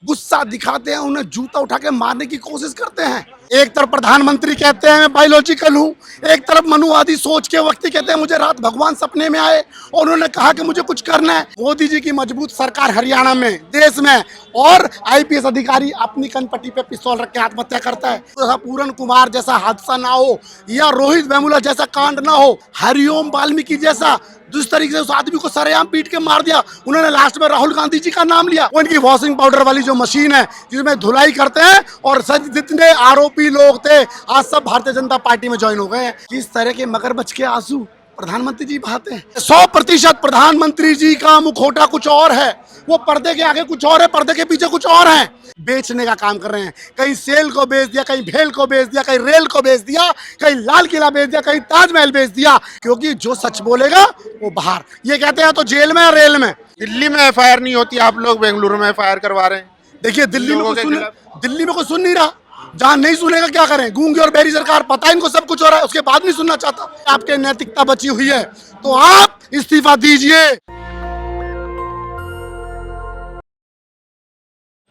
गुस्सा दिखाते हैं, उन्हें जूता उठा के मारने की कोशिश करते हैं। एक तरफ प्रधानमंत्री कहते हैं मैं बायोलॉजिकल हूँ, एक तरफ मनुवादी सोच के व्यक्ति कहते हैं मुझे रात भगवान सपने में आए और उन्होंने कहा कि मुझे कुछ करना है। मोदी जी की मजबूत सरकार हरियाणा में, देश में, और आईपीएस अधिकारी अपनी कनपट्टी पे पिस्तौल रख के आत्महत्या करता है। तो पूरन कुमार जैसा हादसा ना हो या रोहित वेमुला जैसा कांड ना हो, हरिओम वाल्मीकि जैसा जिस तरीके से उस आदमी को सरेआम पीट के मार दिया, उन्होंने लास्ट में राहुल गांधी जी का नाम लिया। उनकी वॉशिंग पाउडर वाली जो मशीन है जिसमें धुलाई करते हैं, और सच जितने आरोपी लोग थे आज सब भारतीय जनता पार्टी में ज्वाइन हो गए हैं। किस तरह के मगरमच्छ के आंसू प्रधानमंत्री जी बहाते हैं। 100% प्रधानमंत्री जी का मुखौटा कुछ और है, वो पर्दे के आगे कुछ और है, पर्दे के पीछे कुछ और है। बेचने का काम कर रहे हैं, कहीं सेल को बेच दिया, कहीं भेल को बेच दिया, कहीं रेल को बेच दिया, कहीं लाल किला बेच दिया, कहीं ताजमहल बेच दिया, क्योंकि जो सच बोलेगा वो बाहर। ये कहते हैं तो जेल में या रेल में। दिल्ली में एफआईआर नहीं होती, आप लोग बेंगलुरु में एफआईआर करवा रहे हैं। देखिए दिल्ली में कोई सुन नहीं रहा, जहां नहीं सुनेगा क्या करें। गूंगी और बहरी सरकार, पता है इनको सब कुछ हो रहा है, उसके बाद नहीं सुनना चाहता। आपके नैतिकता बची हुई है तो आप इस्तीफा दीजिए।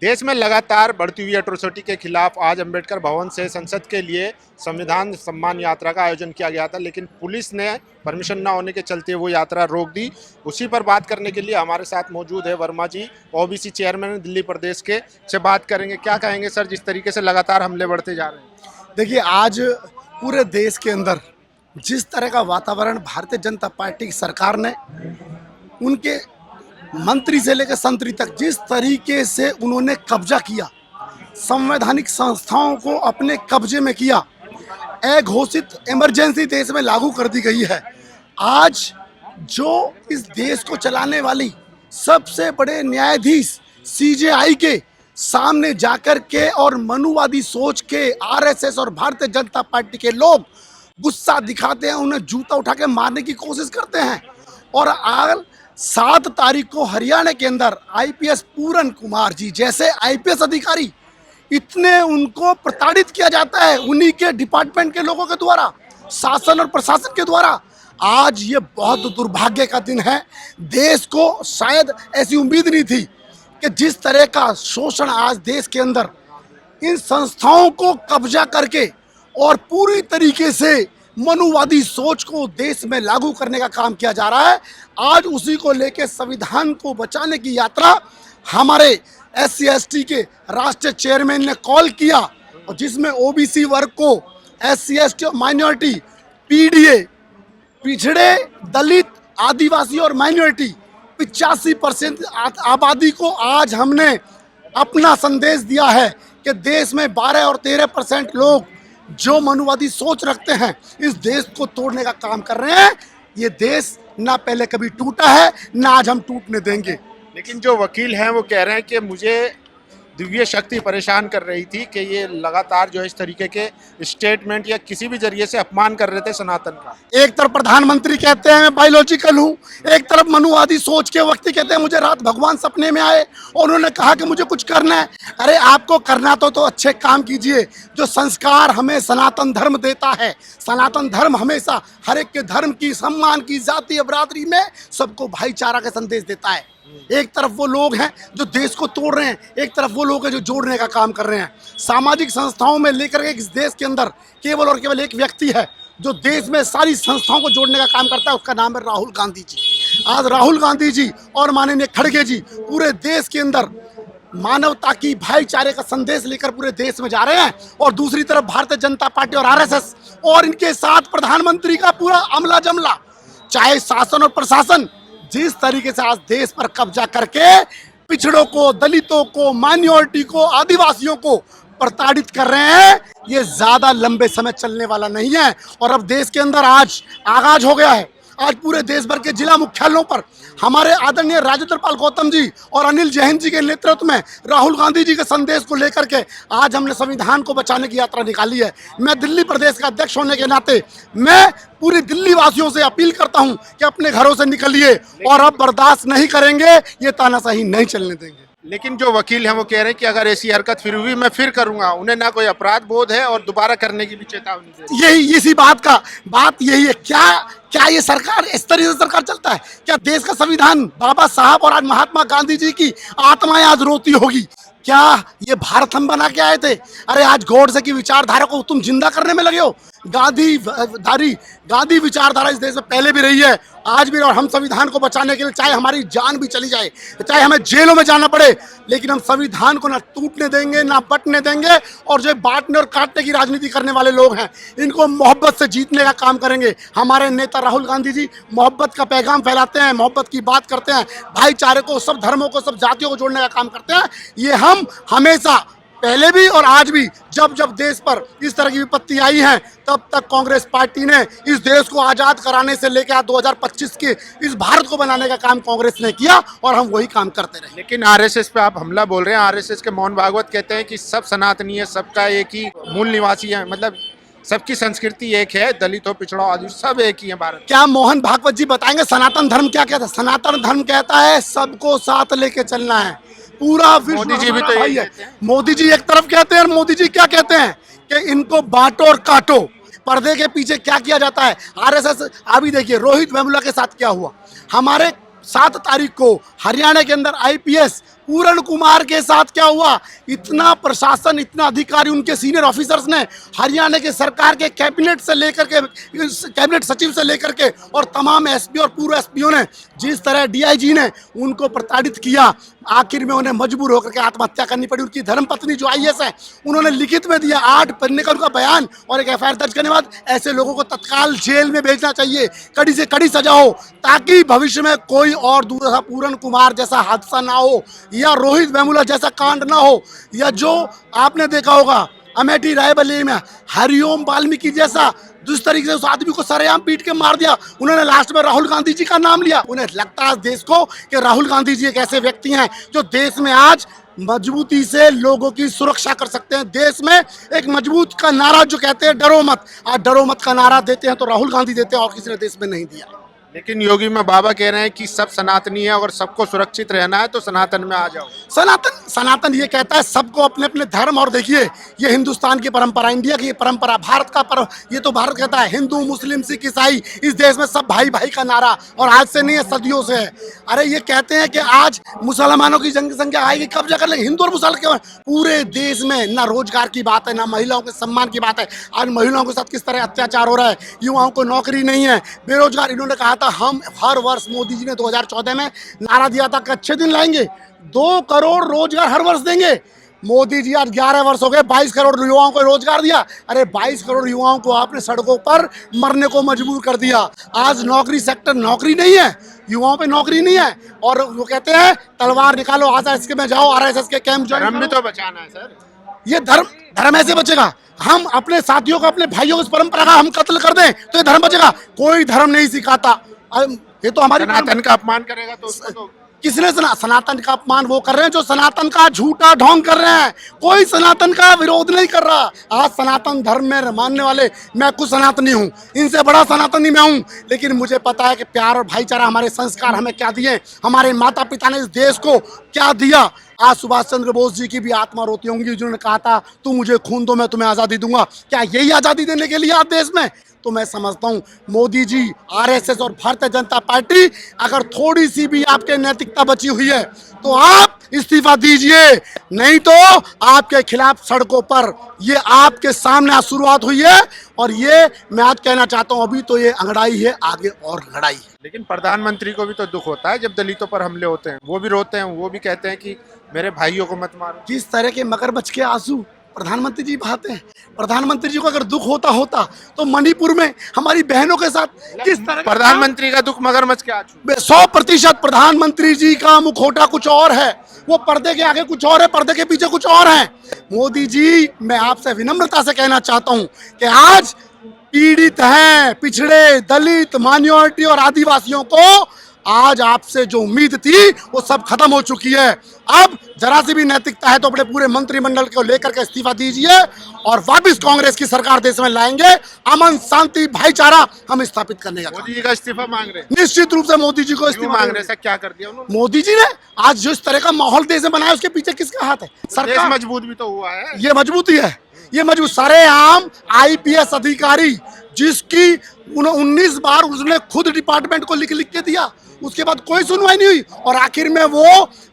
देश में लगातार बढ़ती हुई एट्रोसिटी के खिलाफ आज अंबेडकर भवन से संसद के लिए संविधान सम्मान यात्रा का आयोजन किया गया था, लेकिन पुलिस ने परमिशन न होने के चलते वो यात्रा रोक दी। उसी पर बात करने के लिए हमारे साथ मौजूद है वर्मा जी, ओबीसी चेयरमैन दिल्ली प्रदेश के, से बात करेंगे। क्या कहेंगे सर, जिस तरीके से लगातार हमले बढ़ते जा रहे हैं? देखिए आज पूरे देश के अंदर जिस तरह का वातावरण भारतीय जनता पार्टी की सरकार ने, उनके मंत्री से लेकर संतरी तक जिस तरीके से उन्होंने कब्जा किया, संवैधानिक संस्थाओं को अपने कब्जे में किया, अघोषित इमरजेंसी देश में लागू कर दी गई है। आज जो इस देश को चलाने वाली सबसे बड़े न्यायाधीश सीजेआई के सामने जाकर के और मनुवादी सोच के आरएसएस और भारतीय जनता पार्टी के लोग गुस्सा दिखाते हैं, उन्हें जूता उठा के मारने की कोशिश करते हैं। और आज 7 तारीख को हरियाणा के अंदर आईपीएस पूरन कुमार जी जैसे आईपीएस अधिकारी, इतने उनको प्रताड़ित किया जाता है उन्हीं के डिपार्टमेंट के लोगों के द्वारा, शासन और प्रशासन के द्वारा। आज ये बहुत दुर्भाग्य का दिन है। देश को शायद ऐसी उम्मीद नहीं थी कि जिस तरह का शोषण आज देश के अंदर इन संस्थाओं को कब्जा करके और पूरी तरीके से मनुवादी सोच को देश में लागू करने का काम किया जा रहा है। आज उसी को लेकर संविधान को बचाने की यात्रा हमारे SC ST के राष्ट्रीय चेयरमैन ने कॉल किया, और जिसमें ओबीसी वर्ग को, SC ST और माइनॉरिटी, पीडीए, पिछड़े, दलित, आदिवासी और माइनॉरिटी 85% आबादी को आज हमने अपना संदेश दिया है कि देश में 12 और 13% लोग जो मनुवादी सोच रखते हैं इस देश को तोड़ने का काम कर रहे हैं। ये देश ना पहले कभी टूटा है, ना आज हम टूटने देंगे। लेकिन जो वकील हैं वो कह रहे हैं कि मुझे दिव्य शक्ति परेशान कर रही थी कि ये लगातार जो है इस तरीके के स्टेटमेंट या किसी भी जरिए से अपमान कर रहे थे सनातन का। एक तरफ प्रधानमंत्री कहते हैं मैं बायोलॉजिकल हूँ, एक तरफ मनुवादी सोच के व्यक्ति कहते हैं मुझे रात भगवान सपने में आए और उन्होंने कहा कि मुझे कुछ करना है। अरे आपको करना तो अच्छे काम कीजिए, जो संस्कार हमें सनातन धर्म देता है। सनातन धर्म हमेशा हर एक के धर्म की, सम्मान की, जाति बरादरी में सबको भाईचारा का संदेश देता है। एक तरफ वो लोग हैं जो देश को तोड़ रहे हैं, एक तरफ वो लोग हैं जो जोड़ने का काम कर रहे हैं। सामाजिक संस्थाओं में लेकर के इस देश के अंदर केवल और केवल एक व्यक्ति है जो देश में सारी संस्थाओं को जोड़ने का काम करता है, उसका नाम है राहुल गांधी जी। आज राहुल गांधी जी और माननीय खड़गे जी पूरे देश के अंदर मानवता की, भाईचारे का संदेश लेकर पूरे देश में जा रहे हैं, और दूसरी तरफ भारतीय जनता पार्टी और आरएसएस और इनके साथ प्रधानमंत्री का पूरा अमला जमला, चाहे शासन और प्रशासन, जिस तरीके से आज देश पर कब्जा करके पिछड़ों को, दलितों को, माइनॉरिटी को, आदिवासियों को प्रताड़ित कर रहे हैं, ये ज्यादा लंबे समय चलने वाला नहीं है। और अब देश के अंदर आज आगाज हो गया है। आज पूरे देश भर के जिला मुख्यालयों पर हमारे आदरणीय राजेंद्र पाल गौतम जी और अनिल जैन जी के नेतृत्व में राहुल गांधी जी के संदेश को लेकर के आज हमने संविधान को बचाने की यात्रा निकाली है। मैं दिल्ली प्रदेश का अध्यक्ष होने के नाते मैं पूरी दिल्ली वासियों से अपील करता हूं कि अपने घरों से निकलिए, और अब बर्दाश्त नहीं करेंगे, ये तानाशाही नहीं चलने देंगे। लेकिन जो वकील हैं वो कह रहे हैं कि अगर ऐसी हरकत फिर हुई मैं फिर करूंगा। उन्हें ना कोई अपराध बोध है और दोबारा करने की भी चेतावनी दी। यही इसी बात यही है। क्या ये सरकार, इस तरीके से सरकार चलता है क्या? देश का संविधान, बाबा साहब और आज महात्मा गांधी जी की आत्माएं आज रोती होगी। क्या ये भारत हम बना के आए थे? अरे आज गॉडसे की विचारधारा को तुम जिंदा करने में लगे हो। गांधी विचारधारा इस देश में पहले भी रही है, आज भी, और हम संविधान को बचाने के लिए चाहे हमारी जान भी चली जाए, चाहे हमें जेलों में जाना पड़े, लेकिन हम संविधान को ना टूटने देंगे ना बंटने देंगे। और जो बांटने और काटने की राजनीति करने वाले लोग हैं, इनको मोहब्बत से जीतने का काम करेंगे। हमारे नेता राहुल गांधी जी मोहब्बत का पैगाम फैलाते हैं, मोहब्बत की बात करते हैं, भाईचारे को, सब धर्मों को, सब जातियों को जोड़ने का काम करते हैं। ये हम हमेशा, पहले भी और आज भी, जब जब देश पर इस तरह की विपत्ति आई है, तब तक कांग्रेस पार्टी ने इस देश को आजाद कराने से लेकर 2025 के इस भारत को बनाने का काम कांग्रेस ने किया, और हम वही काम करते रहे। लेकिन आरएसएस पे आप हमला बोल रहे हैं। आरएसएस के मोहन भागवत कहते हैं कि सब सनातनी है, सबका एक ही मूल निवासी है, मतलब सबकी संस्कृति एक है, दलित हो, पिछड़ा हो, आदि सब एक ही है भारत। क्या मोहन भागवत जी बताएंगे सनातन धर्म क्या कहता है? सनातन धर्म कहता है सबको साथ लेके चलना है, पूरा विश्व मोदी जी भी हमारा तो भाई यही है। कहते हैं। मोदी जी एक तरफ कहते हैं, और मोदी जी क्या कहते हैं कि इनको बांटो और काटो। पर्दे के पीछे क्या किया जाता है? आरएसएस। अभी देखिए रोहित वेमुला के साथ क्या हुआ। हमारे 7 तारीख को हरियाणा के अंदर आईपीएस पूरण कुमार के साथ क्या हुआ। इतना प्रशासन, इतना अधिकारी, उनके सीनियर ऑफिसर्स ने हरियाणा के सरकार के कैबिनेट से लेकर के, कैबिनेट सचिव से लेकर के, और तमाम एसपी और पूर्व एसपीओ ने जिस तरह डीआईजी ने उनको प्रताड़ित किया, आखिर में उन्हें मजबूर होकर के आत्महत्या करनी पड़ी। उनकी धर्मपत्नी जो आईएएस है, उन्होंने लिखित में दिया 8 पन्ने का उनका बयान, और एक एफआईआर दर्ज करने के बाद ऐसे लोगों को तत्काल जेल में भेजना चाहिए, कड़ी से कड़ी सजा हो, ताकि भविष्य में कोई और दूसरा पूरण कुमार जैसा हादसा ना हो, या रोहित वेमुला जैसा कांड ना हो, या जो आपने देखा होगा अमेठी रायबरेली में हरिओम वाल्मीकि जैसा जिस तरीके से उस आदमी को सरेआम पीट के मार दिया। उन्होंने लास्ट में राहुल गांधी जी का नाम लिया। उन्हें लगता है देश को कि राहुल गांधी जी एक ऐसे व्यक्ति हैं जो देश में आज मजबूती से लोगों की सुरक्षा कर सकते हैं। देश में एक मजबूत का नारा जो कहते हैं डरो मत, आज डरो मत का नारा देते हैं तो राहुल गांधी देते हैं, और किसी ने देश में नहीं दिया। लेकिन योगी में बाबा कह रहे हैं कि सब सनातनी है, अगर सबको सुरक्षित रहना है तो सनातन में आ जाओ। सनातन ये कहता है सबको अपने अपने धर्म, और देखिए ये हिंदुस्तान की परंपरा, इंडिया की परंपरा, भारत का ये तो भारत कहता है हिंदू मुस्लिम सिख ईसाई, इस देश में सब भाई भाई का नारा, और आज से नहीं है, सदियों से है। अरे ये कहते हैं कि आज मुसलमानों की जनसंख्या आएगी, कब्जा कर लेंगे। हिंदू और मुसलमान क्यों? पूरे देश में ना रोजगार की बात है, ना महिलाओं के सम्मान की बात है। आज महिलाओं के साथ किस तरह अत्याचार हो रहा है, युवाओं को नौकरी नहीं है, बेरोजगार। इन्होंने कहा था हम हर वर्ष, मोदी जी ने 2014 में नारा दिया था कि अच्छे दिन लाएंगे, 2 करोड़ रोजगार हर वर्ष देंगे। मोदी जी आज 11 वर्ष हो गए, 22 करोड़ युवाओं को रोजगार दिया। अरे 22 करोड़ युवाओं को आपने सड़कों पर मरने को मजबूर कर दिया। आज नौकरी सेक्टर, नौकरी नहीं है, युवाओं पे नौकरी नहीं है, और वो कहते हैं तलवार निकालो, आरएसएस के में जाओ, आरएसएस के कैंप ज्वाइन धर्म भी करो। तो बचाना है सर। ये धर्म ऐसे बचेगा? हम अपने साथियों को, अपने भाइयों को, इस परंपरा का हम कत्ल कर दें तो ये धर्म बचेगा? कोई धर्म नहीं सिखाता। ये तो हमारी सनातन का अपमान करेगा तो उसको तो किसने सनातन का अपमान वो कर रहे हैं जो सनातन का झूठा ढोंग कर रहे हैं। कोई सनातन का विरोध नहीं कर रहा। आज सनातन धर्म में मानने वाले, मैं खुद सनातनी हूँ, इनसे बड़ा सनातनी मैं हूँ, लेकिन मुझे पता है कि प्यार और भाईचारा, हमारे संस्कार हमें क्या दिए, हमारे माता पिता ने इस देश को क्या दिया। आज सुभाष चंद्र बोस जी की भी आत्मा रोती होंगी जिन्होंने कहा था तू मुझे खून दो मैं तुम्हें आज़ादी दूंगा। क्या यही आज़ादी देने के लिए आज देश में? तो मैं समझता हूँ मोदी जी, आरएसएस और भारतीय जनता पार्टी, अगर थोड़ी सी भी आपके नैतिकता बची हुई है तो आप इस्तीफा दीजिए, नहीं तो आपके खिलाफ सड़कों पर ये आपके सामने आज शुरुआत हुई है। और ये मैं आज कहना चाहता हूँ, अभी तो ये अंगड़ाई है, आगे और लड़ाई है। लेकिन प्रधानमंत्री को भी तो दुख होता है जब दलितों पर हमले होते हैं, वो भी रोते हैं, वो भी कहते हैं कि मेरे भाइयों को मत मारो। किस तरह के मगरमच्छ के आंसू प्रधानमंत्री जी बहाते हैं। प्रधानमंत्री जी को अगर दुख होता तो मणिपुर में हमारी बहनों के साथ किस तरह प्रधानमंत्री का दुख मगरमच्छ के आंसू। 100% प्रधानमंत्री जी का मुखौटा कुछ और है, वो पर्दे के आगे कुछ और है, पर्दे के पीछे कुछ और है। मोदी जी, मैं आपसे विनम्रता से कहना चाहता हूं कि आज पीड़ित हैं, पिछड़े, दलित, माइनॉरिटी और आदिवासियों को आज आपसे जो उम्मीद थी वो सब खत्म हो चुकी है। अब जरा सी भी नैतिकता है तो अपने पूरे मंत्रिमंडल को लेकर के इस्तीफा दीजिए और वापस कांग्रेस की सरकार देश में लाएंगे। अमन, शांति, भाईचारा हम स्थापित करने का मोदी जी का इस्तीफा मांग रहे हैं। निश्चित रूप से मोदी जी को इस्तीफा मांग रहे हैं। क्या कर दिया उन्होंने? मोदी जी ने आज जो इस तरह का माहौल देश में बनाया उसके पीछे किसका हाथ है? सरकार मजबूत भी तो हुआ है। ये मजबूती है, ये मजबूत सरेआम आईपीएस अधिकारी जिसकी 19 बार उसने खुद डिपार्टमेंट को लिख लिख के दिया, उसके बाद कोई सुनवाई नहीं हुई। और आखिर में वो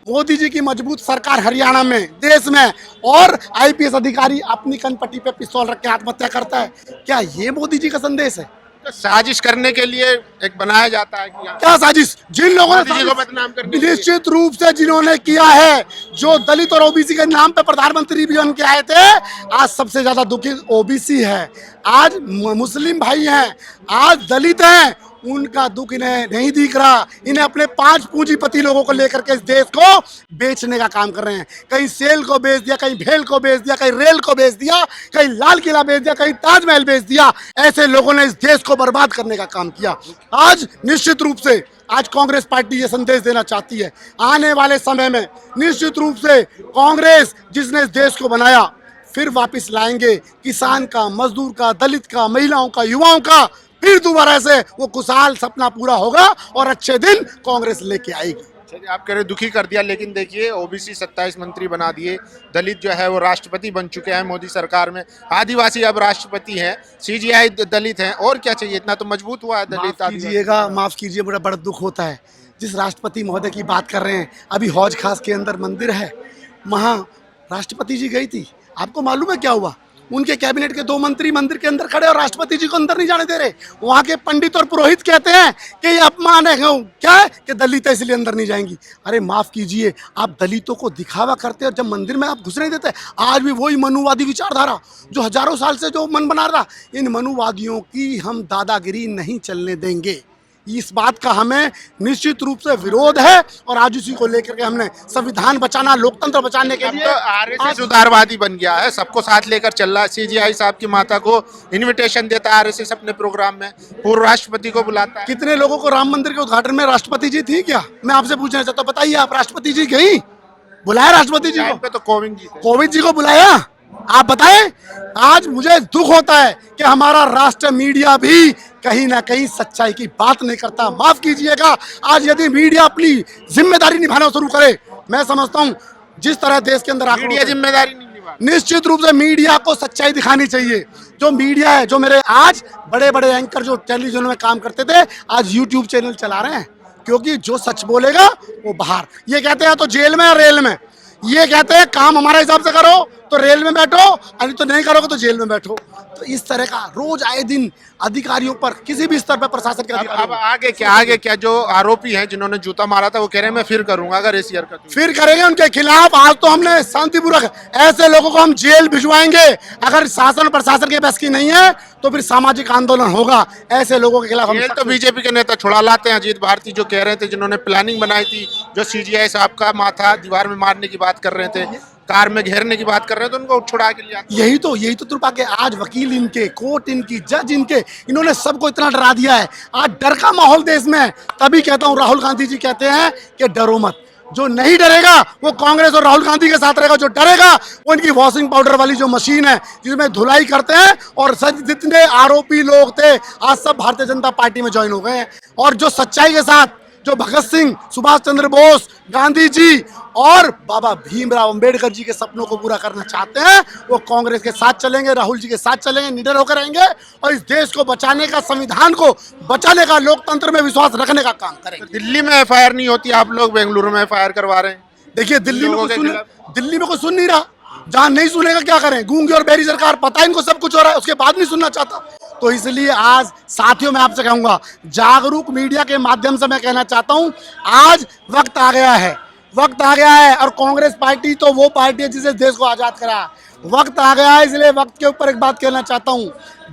मोदी जी की मजबूत सरकार हरियाणा में, देश में, और आईपीएस अधिकारी अपनी कनपट्टी पे पिस्तौल रख के आत्महत्या करता है। क्या ये मोदी जी का संदेश है? तो साजिश करने के लिए एक बनाया जाता है कि क्या साजिश? जिन लोगों मोदी जी ने को बदनाम करने के लिए। निश्चित रूप से जिन्होंने किया है, जो दलित और ओबीसी के नाम पे प्रधानमंत्री भी बन के आए थे, आज सबसे ज्यादा दुखी ओबीसी है, आज मुस्लिम भाई हैं, आज दलित हैं, उनका दुख इन्हें नहीं दिख रहा। इन्हें अपने 5 पूंजीपति लोगों को लेकर के इस देश को बेचने का काम कर रहे हैं। कहीं सेल को बेच दिया, कहीं भेल को बेच दिया, कहीं रेल को बेच दिया, कहीं लाल किला बेच दिया, कहीं ताजमहल बेच दिया। ऐसे लोगों ने इस देश को बर्बाद करने का काम किया। आज निश्चित रूप से आज कांग्रेस पार्टी ये संदेश देना चाहती है, आने वाले समय में निश्चित रूप से कांग्रेस जिसने इस देश को बनाया फिर वापस लाएंगे। किसान का, मजदूर का, दलित का, महिलाओं का, युवाओं का फिर दोबारा से वो खुशहाल सपना पूरा होगा और अच्छे दिन कांग्रेस लेके आएगी। चलिए, आप कह रहे दुखी कर दिया, लेकिन देखिए ओबीसी 27 मंत्री बना दिए, दलित जो है वो राष्ट्रपति बन चुके हैं मोदी सरकार में, आदिवासी अब राष्ट्रपति हैं, सीजीआई दलित हैं, और क्या चाहिए? इतना तो मजबूत हुआ है दलित। माफ कीजिए, मुझे बड़ा दुख होता है। जिस राष्ट्रपति महोदय की बात कर रहे हैं, अभी हौज खास के अंदर मंदिर है, वहाँ राष्ट्रपति जी गई थी। आपको मालूम है क्या हुआ? उनके कैबिनेट के 2 मंत्री मंदिर के अंदर खड़े और राष्ट्रपति जी को अंदर नहीं जाने दे रहे। वहाँ के पंडित और पुरोहित कहते हैं कि ये अपमान है। क्या है कि दलित है इसलिए अंदर नहीं जाएंगी। अरे माफ कीजिए, आप दलितों को दिखावा करते हैं और जब मंदिर में आप घुस नहीं देते। आज भी वही मनुवादी विचारधारा जो हजारों साल से जो मन बना रहा, इन मनुवादियों की हम दादागिरी नहीं चलने देंगे। इस बात का हमें निश्चित रूप से विरोध है और आज उसी को लेकर के हमने संविधान बचाना, लोकतंत्र बचाने के अब लिए तो आरएसएस उदारवादी बन गया है, सबको साथ लेकर चल रहा है। सीजीआई साहब की माता को इनविटेशन देता है आरएसएस अपने प्रोग्राम में, पूर्व राष्ट्रपति को बुलाता है। कितने लोगों को राम मंदिर के उद्घाटन में राष्ट्रपति जी थी क्या? मैं आपसे पूछना चाहता हूँ, बताइए आप राष्ट्रपति जी गई? बुलाया राष्ट्रपति जी टाइम को? पे तो कोविंद जी थे। कोविंद जी को बुलाया? आप बताएं। आज मुझे दुख होता है कि हमारा राष्ट्र मीडिया भी कहीं ना कहीं सच्चाई की बात नहीं करता। माफ कीजिएगा, आज यदि मीडिया अपनी जिम्मेदारी निभाना शुरू करे, मैं समझता हूं जिस तरह देश के अंदर मीडिया जिम्मेदारी नहीं निभा, निश्चित रूप से मीडिया को सच्चाई दिखानी चाहिए। जो मीडिया है, जो मेरे आज बड़े बड़े एंकर जो टेलीविजन में काम करते थे, आज यूट्यूब चैनल चला रहे हैं, क्योंकि जो सच बोलेगा वो बाहर। ये कहते हैं तो जेल में या रेल में, ये कहते हैं काम हमारे हिसाब से करो तो रेल में बैठो, अरे तो नहीं करोगे तो जेल में बैठो। तो इस तरह का रोज आए दिन अधिकारियों पर, किसी भी स्तर पर प्रशासन के अधिकारियों अब आगे क्या जो आरोपी हैं जिन्होंने जूता मारा था वो कह रहे हैं मैं फिर करूंगा अगर ऐसी हरकत हुई। फिर करेंगे उनके खिलाफ। आज तो हमने शांतिपूर्वक, ऐसे लोगों को हम जेल भिजवाएंगे। अगर शासन प्रशासन के बस की नहीं है तो फिर सामाजिक आंदोलन होगा। ऐसे लोगों के खिलाफ हम जेल तो बीजेपी के नेता छुड़ा लाते हैं। अजीत भारती जो कह रहे थे, जिन्होंने प्लानिंग बनाई थी, जो सीजीआई साहब का माथा दीवार में मारने की बात कर रहे थे, कार में घेरने की बात कर रहे हैं, तो उनको छुड़ा के लिया। यही तो दुर्भाग्य। आज वकील इनके, कोर्ट इनकी, जज इनके, इन्होंने सबको इतना डरा दिया है। आज डर का माहौल देश में है। तभी कहता हूँ, राहुल गांधी जी कहते हैं कि डरो मत। जो नहीं डरेगा वो कांग्रेस और राहुल गांधी के साथ रहेगा। जो डरेगा वो इनकी वॉशिंग पाउडर वाली जो मशीन है जिसमें धुलाई करते हैं, और जितने आरोपी लोग थे आज सब भारतीय जनता पार्टी में ज्वाइन हो गए हैं। और जो सच्चाई के साथ, जो भगत सिंह, सुभाष चंद्र बोस, गांधी जी और बाबा भीमराव अंबेडकर जी के सपनों को पूरा करना चाहते हैं, वो कांग्रेस के साथ चलेंगे, राहुल जी के साथ चलेंगे, निडर होकर रहेंगे और इस देश को बचाने का, संविधान को बचाने का, लोकतंत्र में विश्वास रखने का काम करेंगे। दिल्ली में एफआईआर नहीं होती, आप लोग बेंगलुरु में एफआईआर करवा रहे हैं। देखिए, दिल्ली में कोई सुन नहीं रहा। जहां नहीं सुनेगा क्या करें? गूंगी और बेरी सरकार, पता है इनको सब कुछ हो रहा है, उसके बाद नहीं सुनना चाहता। तो इसलिए आज साथियों, मैं आपसे कहूंगा, जागरूक मीडिया के माध्यम से मैं कहना चाहता हूं, आज वक्त आ गया है, वक्त आ गया है। और कांग्रेस पार्टी तो वो पार्टी है जिसे देश को आजाद करा। वक्त आ गया है, इसलिए वक्त के ऊपर एक बात कहना चाहता हूं,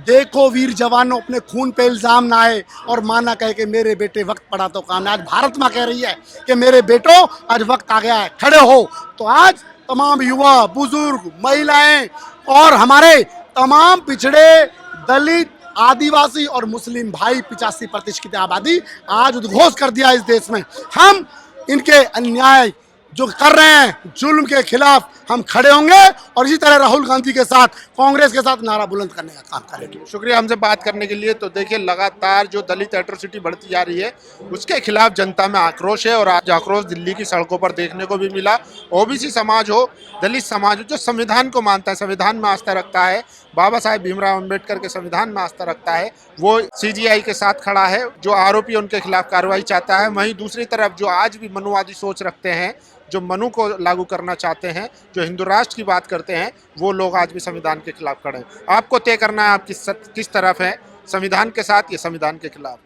देखो वीर जवानों, अपने खून पे इल्जाम ना आए और माना कहे कि मेरे बेटे वक्त पड़ा तो काम है। आज भारत माँ कह रही है कि मेरे बेटो आज वक्त आ गया है, खड़े हो। तो आज तमाम युवा, बुजुर्ग, महिलाएं और हमारे तमाम पिछड़े, दलित, आदिवासी और मुस्लिम भाई, 85% आबादी आज उद्घोष कर दिया इस देश में। हम इनके अन्याय, जो कर रहे हैं जुल्म के खिलाफ हम खड़े होंगे और इसी तरह राहुल गांधी के साथ, कांग्रेस के साथ नारा बुलंद करने का काम करेंगे। शुक्रिया हमसे बात करने के लिए। तो देखिए लगातार जो दलित एट्रोसिटी बढ़ती जा रही है उसके खिलाफ जनता में आक्रोश है और आज आक्रोश दिल्ली की सड़कों पर देखने को भी मिला। ओबीसी समाज हो, दलित समाज हो, जो संविधान को मानता है, संविधान में आस्था रखता है, बाबा साहेब भीमराव अंबेडकर के संविधान में आस्था रखता है, वो सीजीआई के साथ खड़ा है। जो आरोपी उनके खिलाफ कार्रवाई चाहता है। वहीं दूसरी तरफ जो आज भी मनुवादी सोच रखते हैं, जो मनु को लागू करना चाहते हैं, जो हिंदू राष्ट्र की बात करते हैं, वो लोग आज भी संविधान के खिलाफ खड़े हैं। आपको तय करना है आप किस तरफ हैं, संविधान के साथ या संविधान के खिलाफ।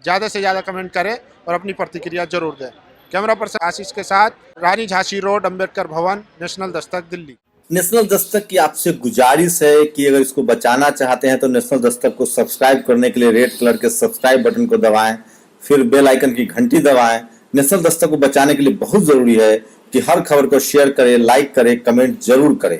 ज़्यादा से ज़्यादा कमेंट करें और अपनी प्रतिक्रिया जरूर दें। कैमरा पर्सन आशीष के साथ रानी झांसी रोड, अंबेडकर भवन, नेशनल दस्तक, दिल्ली। नेशनल दस्तक की आपसे गुजारिश है कि अगर इसको बचाना चाहते हैं तो नेशनल दस्तक को सब्सक्राइब करने के लिए रेड कलर के सब्सक्राइब बटन को दबाएं, फिर बेल आइकन की घंटी दबाएं। नेशनल दस्तक को बचाने के लिए बहुत जरूरी है कि हर खबर को शेयर करें, लाइक करें, कमेंट जरूर करें।